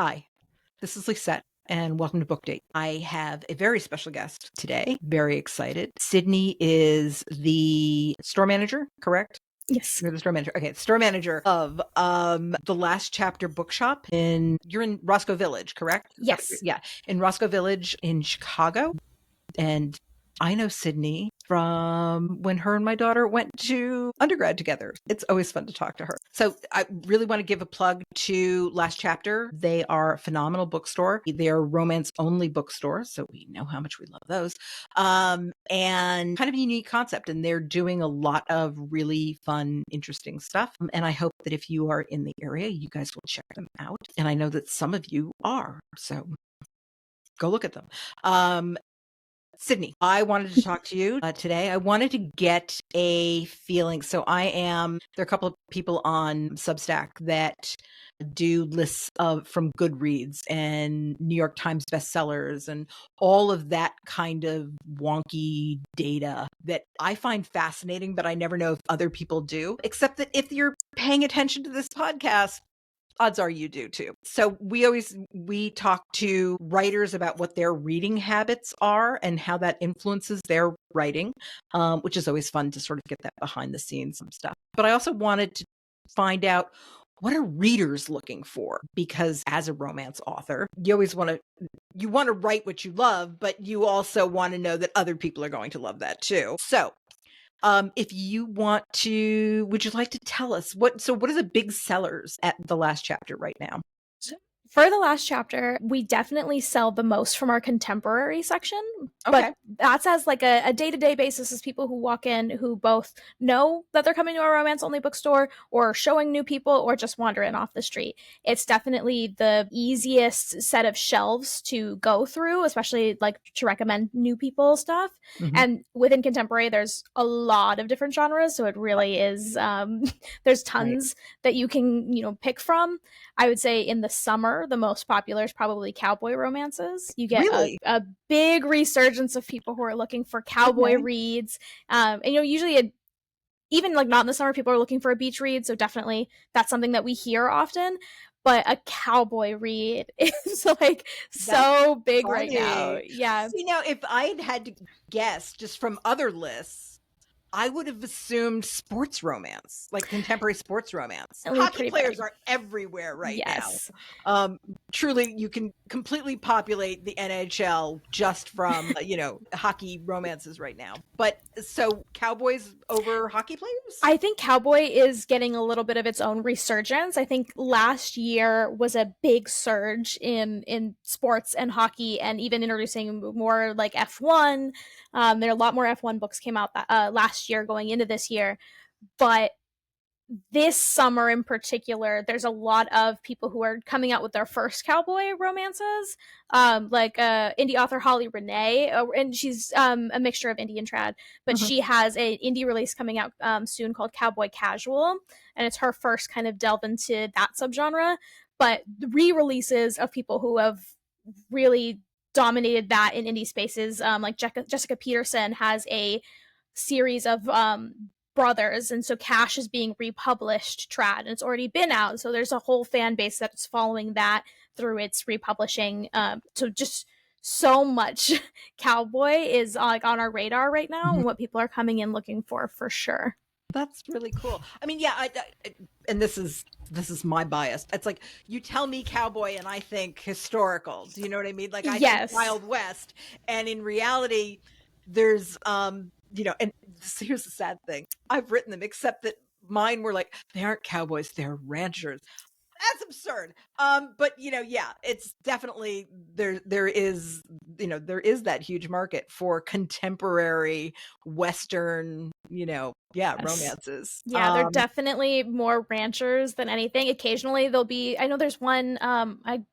Hi, this is Lisette, and welcome to Book Date. I have a very special guest today. Very excited. Sydney is the store manager, correct? Yes. You're the store manager. Okay, store manager of the Last Chapter Bookshop you're in Roscoe Village, correct? Yes. Yeah, in Roscoe Village in Chicago. And I know Sydney from when her and my daughter went to undergrad together. It's always fun to talk to her. So I really want to give a plug to Last Chapter. They are a phenomenal bookstore. They are romance only bookstore, so we know how much we love those. And kind of a unique concept. And they're doing a lot of really fun, interesting stuff. And I hope that if you are in the area, you guys will check them out. And I know that some of you are. So go look at them. Sydney, I wanted to talk to you today. I wanted to get a feeling. There are a couple of people on Substack that do lists from Goodreads and New York Times bestsellers and all of that kind of wonky data that I find fascinating, but I never know if other people do, except that if you're paying attention to this podcast, odds are you do too. So we talk to writers about what their reading habits are and how that influences their writing, which is always fun to sort of get that behind the scenes stuff. But I also wanted to find out, what are readers looking for? Because as a romance author, you always want to write what you love, but you also want to know that other people are going to love that too. So if you want to, would you like to tell us what are the big sellers at the Last Chapter right now? For the Last Chapter, we definitely sell the most from our contemporary section. Okay. But that's as like a day-to-day basis, as people who walk in who both know that they're coming to a romance-only bookstore or showing new people or just wandering off the street. It's definitely the easiest set of shelves to go through, especially like to recommend new people stuff. Mhm. And within contemporary, there's a lot of different genres. So it really is, there's tons that you can, pick from. I would say in the summer, the most popular is probably cowboy romances. You get Really? a big resurgence of people who are looking for cowboy Okay. reads. And usually even like not in the summer, people are looking for a beach read. So definitely that's something that we hear often. But a cowboy read is like so big right now. Funny. Yeah. See, now, if I'd had to guess just from other lists, I would have assumed sports romance, like contemporary sports romance. Hockey players big. are everywhere right Yes. now. Truly, you can completely populate the NHL just from, hockey romances right now. But so cowboys over hockey players? I think cowboy is getting a little bit of its own resurgence. I think last year was a big surge in sports and hockey, and even introducing more like F1. There are a lot more F1 books came out last year going into this year, but this summer in particular, there's a lot of people who are coming out with their first cowboy romances, like indie author Holly Renee, and she's a mixture of indie and trad, but she has an indie release coming out soon called Cowboy Casual, and it's her first kind of delve into that subgenre. But re-releases of people who have really dominated that in indie spaces, like Jessica Peterson has a series of brothers, and so Cash is being republished trad, and it's already been out, so there's a whole fan base that's following that through its republishing. So just so much cowboy is like on our radar right now, and what people are coming in looking for sure. That's really cool. I mean, yeah, and this is my bias. It's like you tell me cowboy and I think historical. Do you know what I mean? Like I think Wild West, and in reality, there's and here's the sad thing. I've written them, except that mine were like, they aren't cowboys, they're ranchers. That's absurd. But yeah, it's definitely there is that huge market for contemporary Western, romances. Yeah, they're definitely more ranchers than anything. Occasionally there'll be, I know there's one, I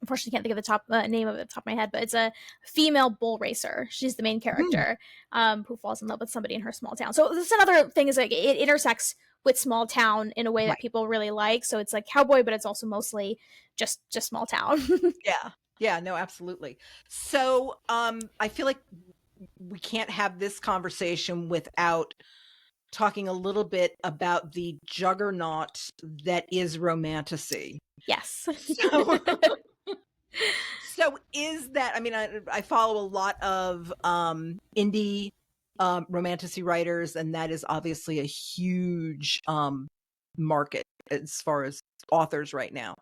unfortunately can't think of the top name of it at the top of my head, but it's a female bull racer. She's the main character, who falls in love with somebody in her small town. So this is another thing, is like it intersects with small town in a way that people really like. So it's like cowboy, but it's also mostly just small town. Yeah, no, absolutely. So I feel like we can't have this conversation without talking a little bit about the juggernaut that is romantasy. Yes. So is that, I mean, I follow a lot of indie romantasy writers, and that is obviously a huge market as far as authors right now.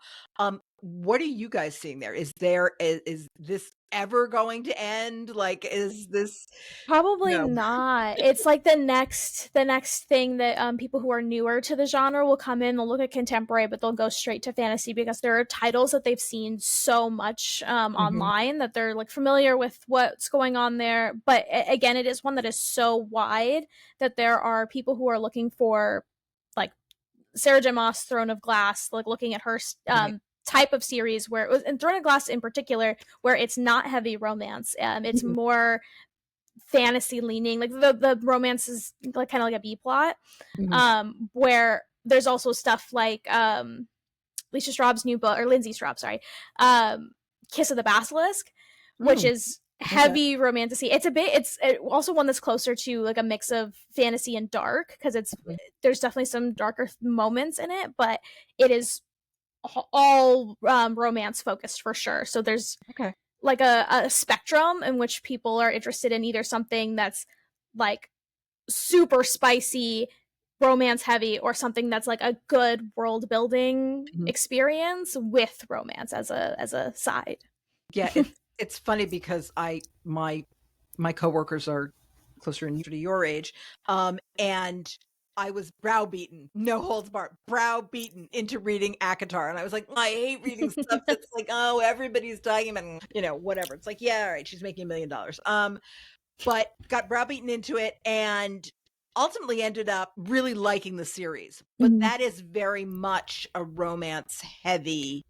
What are you guys seeing there? Is this ever going to end? Like, is this Probably no? not. It's like the next thing that people who are newer to the genre will come in, they'll look at contemporary, but they'll go straight to fantasy because there are titles that they've seen so much Mhm. online that they're like familiar with what's going on there. But again, it is one that is so wide that there are people who are looking for like Sarah J. Maas, Throne of Glass, like looking at her Right. type of series where it was, and Throne of Glass in particular, where it's not heavy romance. It's Mhm. more fantasy leaning, like the romance is like kind of like a B plot, Mhm. where there's also stuff like Lisa Straub's new book, or Lindsay Straub, sorry, um, Kiss of the Basilisk, which Mm, is okay. heavy romantasy. It's also one that's closer to like a mix of fantasy and dark because Mhm. there's definitely some darker moments in it, but it is all romance focused for sure. So there's Okay. like a spectrum in which people are interested in either something that's like super spicy, romance heavy, or something that's like a good world building Mhm. experience with romance as a side. Yeah, it's funny because my coworkers are closer to your age, and I was browbeaten, no holds barred, browbeaten into reading ACOTAR, and I was like, I hate reading stuff that's like, oh, everybody's talking about, whatever. It's like, yeah, all right, she's making $1 million. But got browbeaten into it, and ultimately ended up really liking the series. But Mhm. that is very much a romance heavy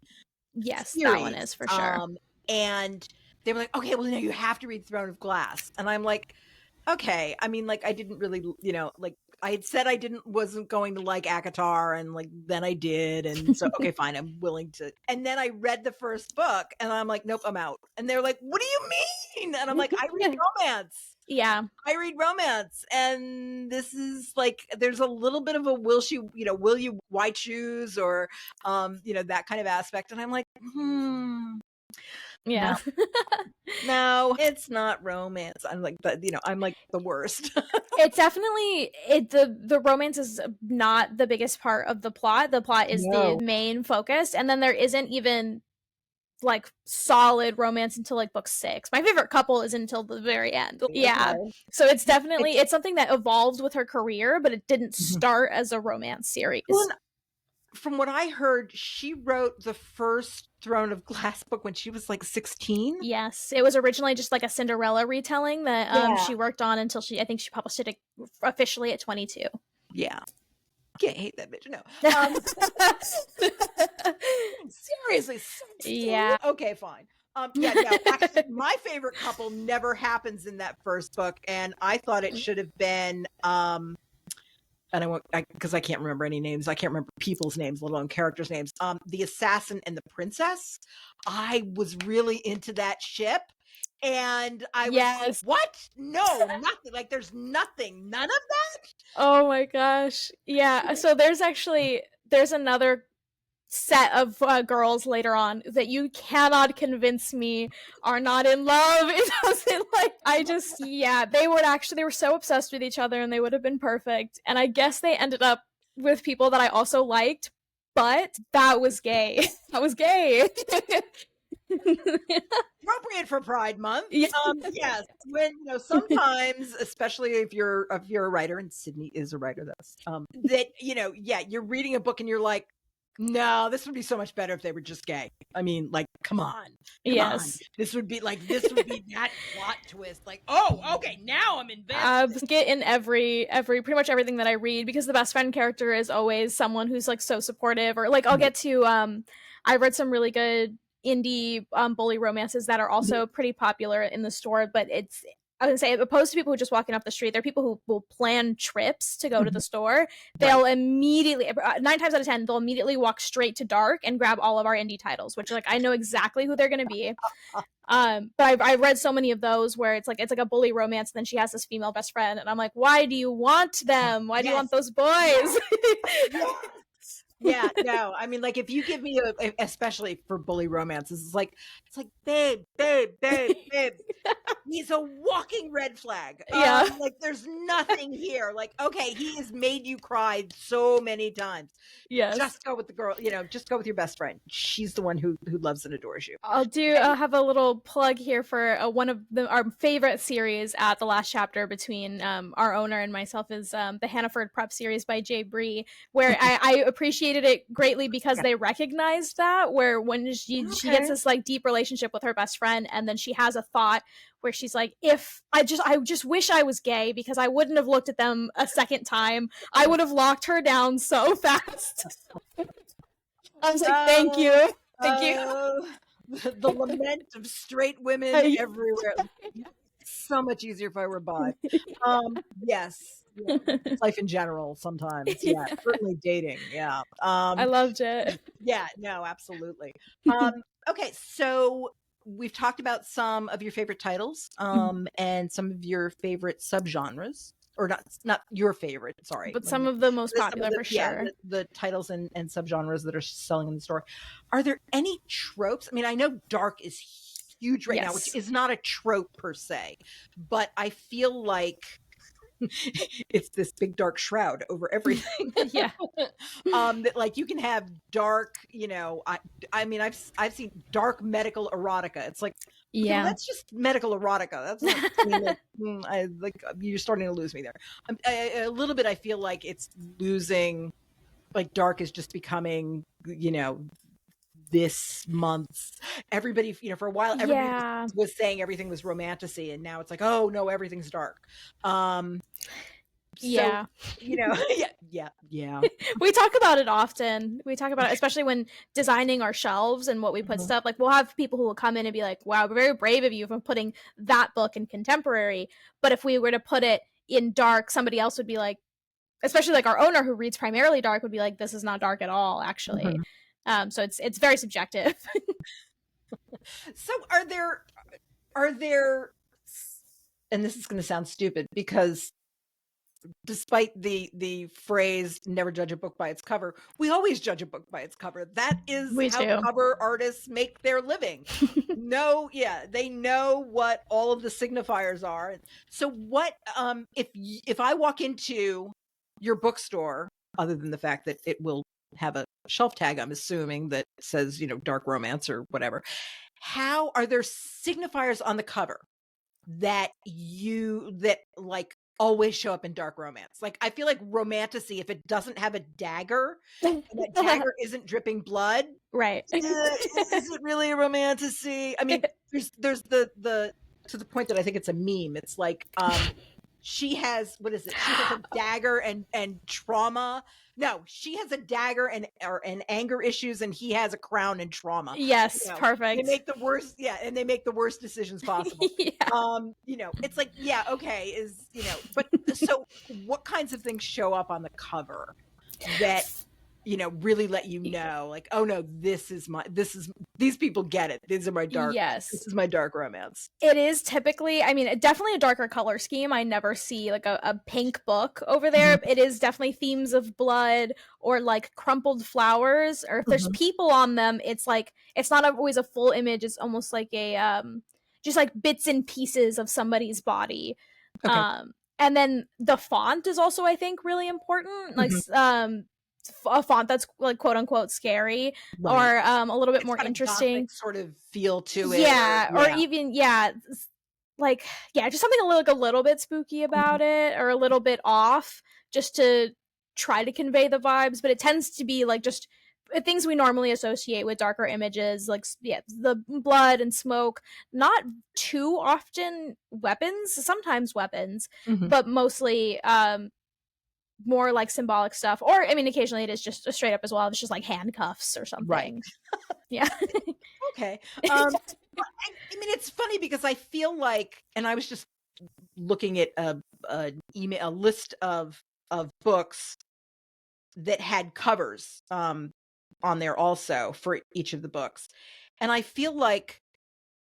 Yes, that one series. is for sure. And they were like, okay, well, you have to read Throne of Glass. And I'm like, okay. I mean, like, I didn't really, like I had said wasn't going to like ACOTAR, and like then I did. And so, okay, fine, I'm willing to. And then I read the first book and I'm like, nope, I'm out. And they're like, what do you mean? And I'm like, I read romance. Yeah. I read romance, and this is like there's a little bit of a will you why choose, or that kind of aspect. And I'm like, Yeah. no, no, it's not romance. I'm like I'm like the worst. It's definitely the romance is not the biggest part of the plot. The plot is the No. main focus, and then there isn't even like solid romance until like book 6. My favorite couple is until the very end. Yeah. Okay. So it's It, definitely it's something that evolved with her career, but it didn't Mhm. start as a romance Well, series. from what I heard, she wrote the first Throne of Glass book when she was like 16. Yes, it was originally just like a Cinderella retelling that Yeah. she worked on until I think she published it officially at 22. Yeah. Can't hate that bitch. No. Um, Seriously, 16? Yeah. Okay, fine. Yeah, no, actually, my favorite couple never happens in that first book, and I thought it should have been, and I won't, because I can't remember any names. I can't remember people's names, let alone characters' names. The assassin and the princess. I was really into that ship, and I was like, Yes. what? No, nothing. Like, there's nothing. None of Oh my gosh. Yeah. So there's another set of girls later on that you cannot convince me are not in love. It doesn't like I just yeah, they were so obsessed with each other and they would have been perfect. And I guess they ended up with people that I also liked, but that was gay. That was gay. appropriate for Pride Month. Yeah. Yes, when sometimes, especially if you're a writer, and Sydney is a writer, that's that yeah, you're reading a book and you're like, no, this would be so much better if they were just gay. I mean, like, come on, come on, Yes. this would be that plot twist. Like, oh, okay, now I'm invested. Get in every pretty much everything that I read because the best friend character is always someone who's like so supportive, or like I'll Right. get to I read some really good indie bully romances that are Mhm. also pretty popular in the store, but it's I would say opposed to people who are just walking off the street, there are people who will plan trips to go to the Mhm. store. Right. They'll immediately 9 times out of 10 they'll immediately walk straight to dark and grab all of our indie titles, which like I know exactly who they're going to be. But I've read so many of those where it's like a bully romance, and then she has this female best friend, and I'm like, why do you want them? Why do you Yes. want those boys? Yes. Yes. Yeah, no, I mean, like, if you give me especially for bully romances, it's like, "Babe, babe, babe, babe." He's a walking red flag. Yeah. Like there's nothing here. Like, okay, he has made you cry so many times. Yes. Just go with the girl, just go with your best friend. She's the one who loves and adores you. I'll have a little plug here for one of our favorite series at the last chapter between our owner and myself is the Hannaford Prep series by Jay Bree, where I appreciated it greatly because Yeah. they recognized that, where when she gets Okay. this like deep relationship with her best friend, and then she has a thought where she's like, if I just wish I was gay because I wouldn't have looked at them a second time. I would have locked her down so fast. I was like, thank Oh, you. Thank you. oh, the lament of straight women I, everywhere. So much easier if I were bi. Yes. Yeah. Life in general sometimes. Yeah. Certainly dating. Yeah. I loved it. Yeah, no, absolutely. Okay, so we've talked about some of your favorite titles, and some of your favorite subgenres, or not your favorite. Sorry, But some of the most some of popular the, for yeah, sure. the titles and subgenres that are selling in the store. Are there any tropes? I mean, I know dark is huge right now, which Yes. is not a trope per se, but I feel like it's this big dark shroud over everything. Yeah. That like you can have dark, I mean, I've seen dark medical erotica. It's like, okay, well, Yeah. that's just medical erotica. That's not like, I like you're starting to lose me there. A little bit. I feel like it's losing. Like dark is just becoming, this month's everybody. For a while, everybody Yeah. was saying everything was romantasy, and now it's like, oh no, everything's dark. Um, so Yeah. yeah. We talk about it often. We talk about it, especially when designing our shelves and what we put Mhm. stuff. Like, we'll have people who will come in and be like, wow, we're very brave of you for putting that book in contemporary. But if we were to put it in dark, somebody else would be like, especially like our owner who reads primarily dark would be like, this is not dark at all, actually. Mhm. So it's very subjective. So are there and this is going to sound stupid because despite the phrase never judge a book by its cover, we always judge a book by its cover. That is We how do. cover artists make their living. No, yeah, they know what all of the signifiers are. So what if I walk into your bookstore, other than the fact that it will have a shelf tag, I'm assuming, that says, dark romance or whatever. How are there signifiers on the cover that like always show up in dark romance? Like I feel like romantasy, if it doesn't have a dagger and that dagger isn't dripping blood, Right. is it really a romantasy? I mean, there's the to the point that I think it's a meme. It's like she has, what is it? She has a dagger and trauma. No, she has a dagger and anger issues, and he has a crown and trauma. Yes, They perfect. make the worst, yeah, and they make the worst decisions possible. Yeah. It's like, yeah, okay, but so what kinds of things show up on the cover that really let you know, like, oh no, these people get it. This Yes. is my dark romance. It is typically, I mean, definitely a darker color scheme. I never see like a pink book over there. It is definitely themes of blood or like crumpled flowers, or if there's Mhm. people on them, it's like it's not always a full image. It's almost like a just like bits and pieces of somebody's body. Okay. And then the font is also, I think, really important. Like Mhm. a font that's like quote unquote scary, Right. or a little bit It's more got a gothic interesting. sort of feel to it, or Yeah, or yeah. even like yeah, just something like a little bit spooky Mhm. about it, or a little bit off, just to try to convey the vibes. But it tends to be like just things we normally associate with darker images, like yeah, the blood and smoke. Not too often weapons, sometimes weapons, Mhm. but mostly more like symbolic stuff. Or I mean, occasionally it is just straight up as well. It's just like handcuffs or Right. something. Yeah. Okay. I mean, it's funny because I feel like, and I was just looking at a list of books that had covers on there also for each of the books, and I feel like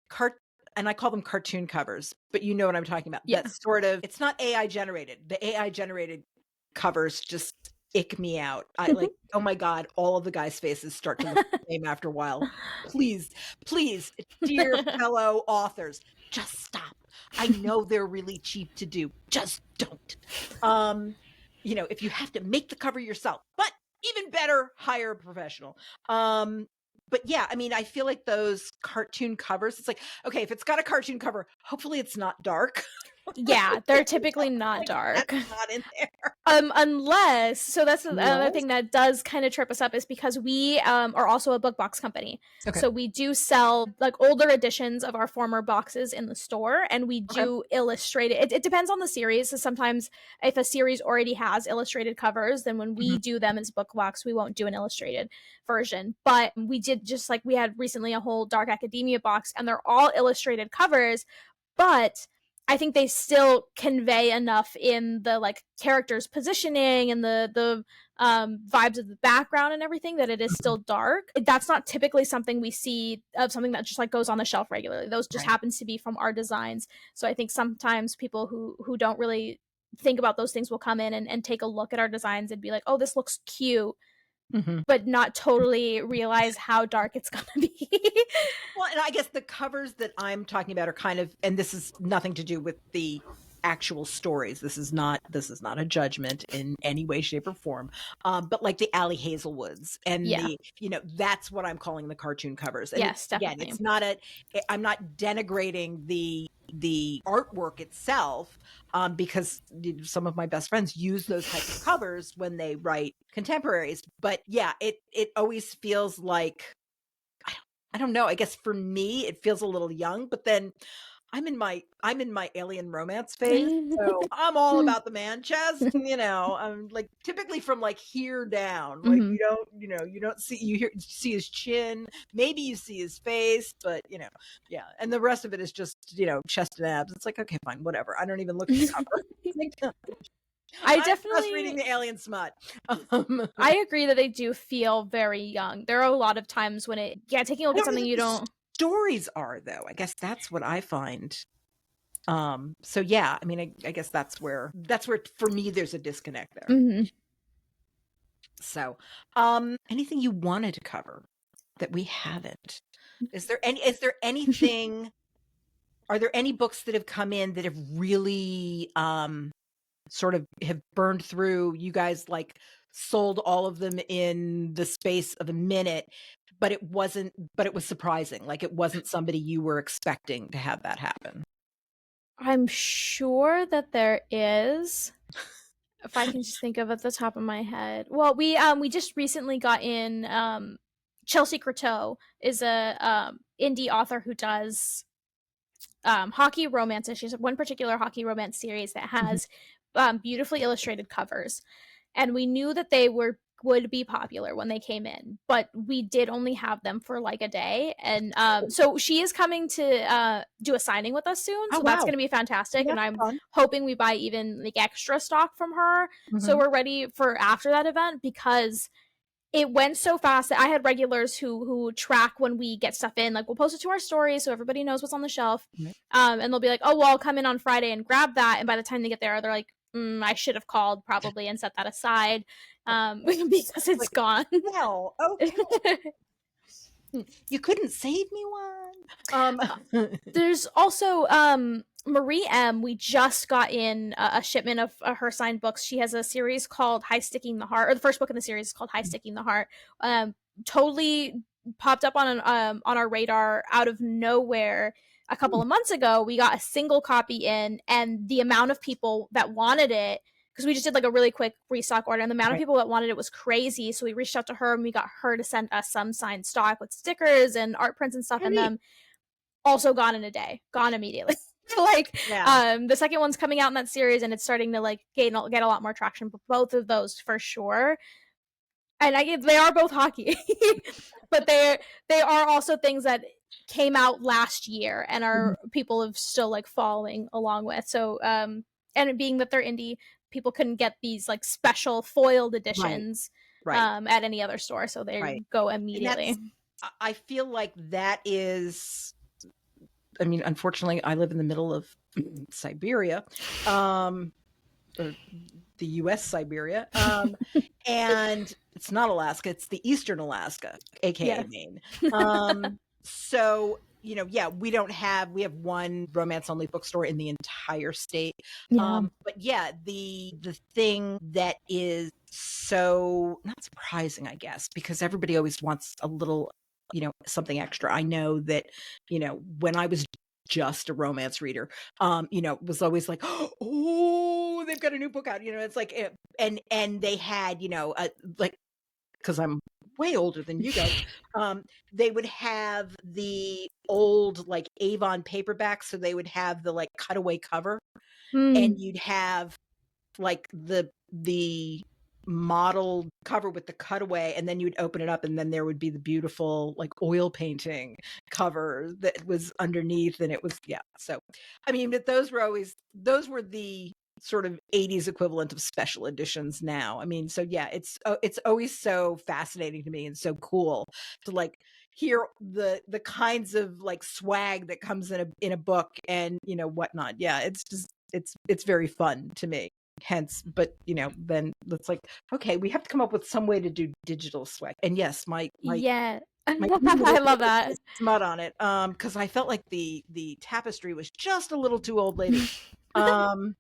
cart and I call them cartoon covers, but you know what I'm talking about. Yeah. That sort of, it's not AI generated. The AI generated covers just ick me out. I like, oh my God, all of the guys' faces start to look the same after a while. Please, please, dear fellow authors, just stop. I know they're really cheap to do. Just don't. If you have to make the cover yourself, but even better, hire a professional. But yeah, I mean, I feel like those cartoon covers, it's like, okay, if it's got a cartoon cover, hopefully it's not dark. Yeah, they're typically not Like, dark. that's not in there. Unless, so that's another Unless? thing that does kind of trip us up, is because we are also a book box company. Okay. So we do sell like older editions of our former boxes in the store, and we Okay. do illustrate it. It depends on the series. So sometimes if a series already has illustrated covers, then when we Mhm. do them as book box, we won't do an illustrated version. But we did, just like we had recently a whole Dark Academia box, and they're all illustrated covers, but I think they still convey enough in the like characters' positioning and the vibes of the background and everything that it is still dark. That's not typically something we see of something that just like goes on the shelf regularly. Those just Right. happens to be from our designs. So I think sometimes people who don't really think about those things will come in and take a look at our designs and be like, oh, this looks cute, Mhm. but not totally realize how dark it's gonna be. Well, and I guess the covers that I'm talking about are kind of, and this is nothing to do with the actual stories. This is not a judgment in any way, shape, or form. But like the Allie Hazelwoods and Yeah. that's what I'm calling the cartoon covers. And Yes, again, definitely. I'm not denigrating the artwork itself, because some of my best friends use those types of covers when they write contemporaries. But yeah, it always feels like, I don't know. I guess for me, it feels a little young, but then I'm in my alien romance phase, so I'm all about the man chest. I'm like typically from like here down. Like Mhm. you don't see you see his chin, maybe you see his face, but yeah, and the rest of it is just chest and abs. It's like, okay, fine, whatever. I don't even look at the cover. Like, I I'm just reading definitely the alien smut. Um, I agree that they do feel very young. There are a lot of times when taking a I look at don't know something that you the don't. stories are though. I guess that's what I find. So yeah, I mean, I guess that's where for me there's a disconnect there. Mhm. So, anything you wanted to cover that we haven't? Is there anything, are there any books that have come in that have really sort of have burned through? You guys like sold all of them in the space of a minute, but it was surprising. Like it wasn't somebody you were expecting to have that happen. I'm sure that there is. If I can just think of at the top of my head. Well, we just recently got in Chelsea Croteau is a indie author who does hockey romances. She's one particular hockey romance series that Mhm. has beautifully illustrated covers, and we knew that they would be popular when they came in, but we did only have them for like a day. And so she is coming to do a signing with us soon, Oh so that's wow, going to be fantastic. And that's I'm fun. hoping we buy even like extra stock from her, so Mhm. we're ready for after that event, because it went so fast that I had regulars who track when we get stuff in. Like we'll post it to our stories so everybody knows what's on the shelf. Right. And they'll be like, "Oh, well, I'll come in on Friday and grab that." And by the time they get there, they're like, "I should have called probably and set that aside because it's Like, gone." well, okay. You couldn't save me one. There's also Marie M. We just got in a shipment of her signed books. She has a series called High Sticking the Heart, or the first book in the series is called High Sticking the Heart. Totally popped up on our radar out of nowhere a couple of months ago. We got a single copy in, and the amount of people that wanted it, because we just did like a really quick restock order, and the amount of Right. people that wanted it was crazy. So we reached out to her and we got her to send us some signed stock with stickers and art prints and stuff Oh, in neat. them. Also gone in a day, gone immediately. Like Yeah. the second one's coming out in that series, and it's starting to like get a lot more traction. But both of those for sure, and they are both hockey, but they are also things that came out last year and Mhm. are people have still like following along with. So and it being that they're indie, people couldn't get these like special foiled Right. editions Right. at any other store, so they Right. go And that's, immediately. I feel like that is, I mean, unfortunately, I live in the middle of Siberia, or the U.S. Siberia, and it's not Alaska, it's the Eastern Alaska, aka Yes. Maine. So, yeah, we have one romance only bookstore in the entire state. Yeah. But yeah, the thing that is so not surprising, I guess, because everybody always wants a little, something extra. I know that, when I was just a romance reader, it was always like, oh, they've got a new book out. It's like, and they had, like, because I'm way older than you guys, they would have the old like Avon paperbacks, so they would have the like cutaway cover, and Mm. you'd have like the modeled cover with the cutaway, and then you'd open it up, and then there would be the beautiful like oil painting cover that was underneath, and it was, yeah. So I mean, but those were the sort of 80s equivalent of special editions now. I mean, so yeah, it's always so fascinating to me and so cool to like hear the kinds of like swag that comes in a book and whatnot. Yeah, it's just it's very fun to me. Hence, but then it's like, okay, we have to come up with some way to do digital swag. And yes, Yeah. my Kindle I love that. has smut on it, because I felt like the tapestry was just a little too old lady. Um,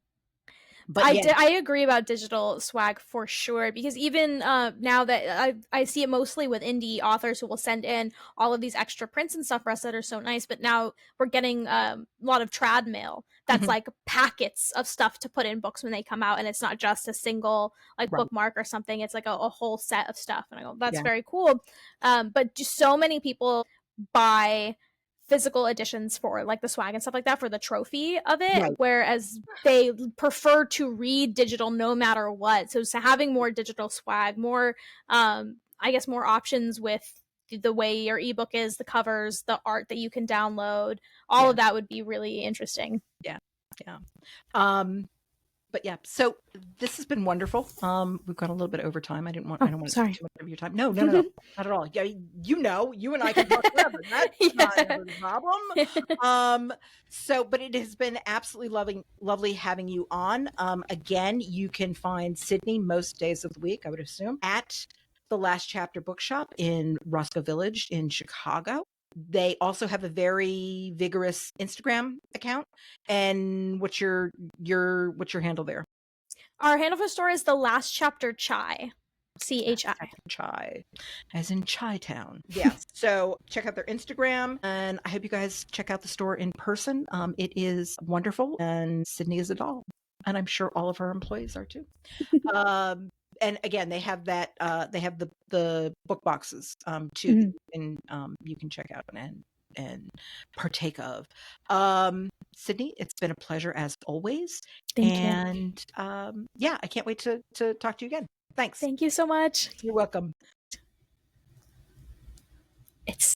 but yeah, I agree about digital swag for sure, because even now that I see it mostly with indie authors who will send in all of these extra prints and stuff for us that are so nice, but now we're getting a lot of trad mail that's mhm, like packets of stuff to put in books when they come out, and it's not just a single like right, bookmark or something. It's like a whole set of stuff, and I go, that's yeah, very cool. But just so many people buy physical editions for like the swag and stuff like that for the trophy of it, right, whereas they prefer to read digital no matter what. So having more digital swag, more I guess more options with the way your ebook is, the covers, the art that you can download, all yeah, of that would be really interesting. yeah, yeah. Um, but yeah, so this has been wonderful. We've gone a little bit over time. I Oh, don't want to take sorry. too much of your time. No, no, no, no, not at all. Yeah, you and I can talk forever. That's not Yeah. ever the problem. Um, but it has been absolutely lovely having you on. Again, you can find Sydney most days of the week, I would assume, at the Last Chapter Bookshop in Roscoe Village in Chicago. They also have a very vigorous Instagram account. And what's your handle there? Our handle for store is the last chapter chai. CHI. Chai, as in Chai Town. Yes. So check out their Instagram, and I hope you guys check out the store in person. It is wonderful, and Sydney is a doll, and I'm sure all of her employees are too. Um, and again, they have that. They have the book boxes too that Mhm. you can check out and partake of. Sydney, it's been a pleasure as always, Thank you. and yeah, I can't wait to talk to you again. Thanks. Thank you so much. You're welcome. It's